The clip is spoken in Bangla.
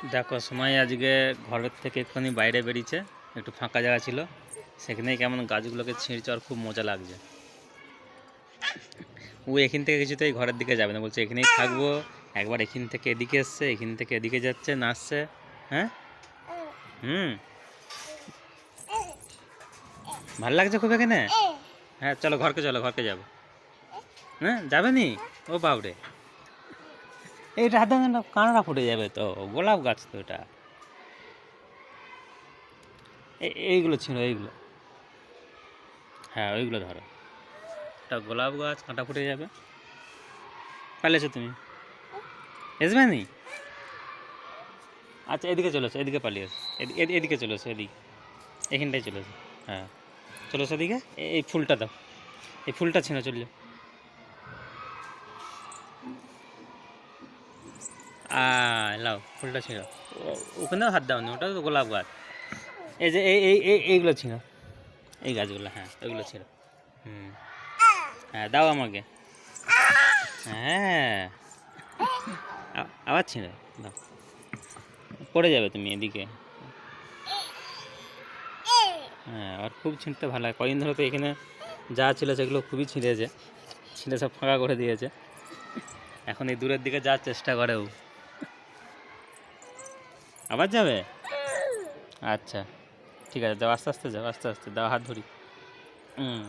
দেখো সময় আজকে ঘরের থেকে একটুখানি বাইরে বেরিয়েছে, একটু ফাঁকা জায়গা ছিল, সেখানেই কেমন গাছগুলোকে ছিঁড়ছে, আর খুব মজা লাগছে। ও এখান থেকে কিছুতেই ঘরের দিকে যাবে না, বলছে এখানেই থাকবো। একবার এখান থেকে এদিকে এসছে, এখান থেকে এদিকে যাচ্ছে, নাচছে। হ্যাঁ, হুম, ভাল লাগছে খুব এখানে। হ্যাঁ চলো ঘরকে, চলো ঘরকে যাবো। হ্যাঁ যাবে নি? ও বাবরে, এইটা হাতে কাঁড়া ফুটে যাবে তো, গোলাপ গাছ তো এটা। এইগুলো ছিল, এইগুলো, হ্যাঁ ওইগুলো ধরো। এটা গোলাপ গাছ, কাঁটা ফুটে যাবে। পালিয়েছো তুমি, আসবে নি? আচ্ছা এদিকে চলেছো, এদিকে পালিয়েছো, এদিকে চলেছো, এদিকে এখানটায় চলেছো। হ্যাঁ চলেছো এদিকে। এই ফুলটা দাও, এই ফুলটা ছিঁড়ো, চললো। লাও ফুলটা ছিঁড়ো। ওখানেও হাত দাও নি, ওটা তো গোলাপ গাছ। এই যে এইগুলো ছিঁড়ো, এই গাছগুলো, হ্যাঁ ওইগুলো ছিঁড়ো। হুম, হ্যাঁ দাও আমাকে। হ্যাঁ আবার ছিঁড়ো, দাও। পড়ে যাবে তুমি এদিকে। হ্যাঁ আর খুব ছিঁড়তে ভালো লাগে। কদিন ধরে তো এখানে যা ছিল সেগুলো খুবই ছিঁড়েছে, ছিঁড়ে সব ফাঁকা করে দিয়েছে। এখন এই দূরের দিকে যাওয়ার চেষ্টা করে ও। আবার যাবে? আচ্ছা ঠিক আছে, যাও আস্তে আস্তে যাও, আস্তে আস্তে দাও, হাত ধরি। হুম।